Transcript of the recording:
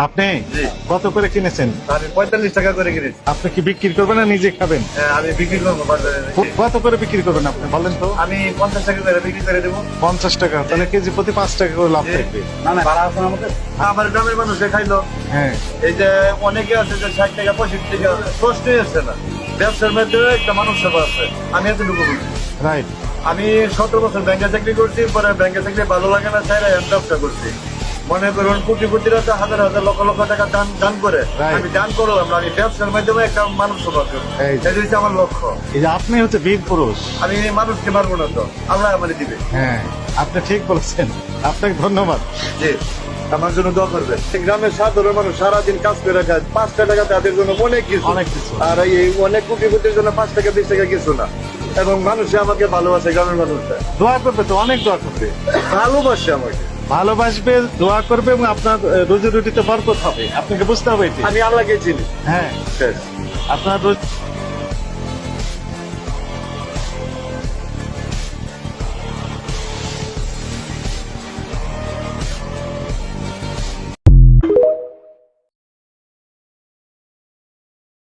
আপনি জি। কত করে কিনেছেন? আমি 45 টাকা করে কিনেছি। আপনি কি বিক্রি করবেন না নিজে খাবেন? হ্যাঁ, আমি বিক্রি করবো বাজারে। কত করে বিক্রি করবেন আপনি বলেন তো? আমি 50 টাকা করে বিক্রি করে দেবো। 50 টাকা, তাহলে কেজি প্রতি 5 টাকা করে লাভ থাকবে। না না, ভাড়া আছে আমাদের। আমার গ্রামের মানুষ যে খাইলো, হ্যাঁ, এই যে অনেকে আছে যে 60 টাকা 65 টাকা কষ্টই আসছে না। ব্যবসার মধ্যে একটা মানুষ সেবা আছে, আমি এতটুকু বলছি। রাইট। আমি 17 বছর ব্যাংকে চাকরি করছি, পরে ব্যাংকে চাকরি ভালো লাগে না, চাইলে আমি ব্যবসা করছি। মনে করুন কোটিপতিরা তো হাজার হাজার লক্ষ লক্ষ টাকা দান করে, Right. আমি দান করলাম না, আমি ব্যবসার মাধ্যমে একটা মানুষ সেবা করবো। এই যে। এটা হচ্ছে আমার লক্ষ্য। এই যে আপনি হচ্ছে বীর পুরুষ। আমি মানুষকে মারবো না তো, আল্লাহ আমার দিবে। হ্যাঁ, আপনি ঠিক বলেছেন, আপনাকে ধন্যবাদ। জি, আমার জন্য দোয়া করবে। গ্রামের সাধারণ মানুষ সারাদিন কাজ করে খায়, 5 টাকা তাদের জন্য অনেক কিছু। অনেক কিছু। আর এই অনেক কোটিপতির জন্য 5 টাকা 20 টাকা কিছু না। এবং মানুষে আমাকে ভালোবাসে, গ্রামের মানুষরা দোয়া করবে তো, অনেক দোয়া করবে, ভালোবাসে আমাকে। ভালোবাসবে, দোয়া করবে এবং আপনার রুজি রুটিতে বরকত হবে। আপনাকে বুঝতে হবে এটি। আমি আল্লাহকে চিনি। হ্যাঁ, শেষ। আপনার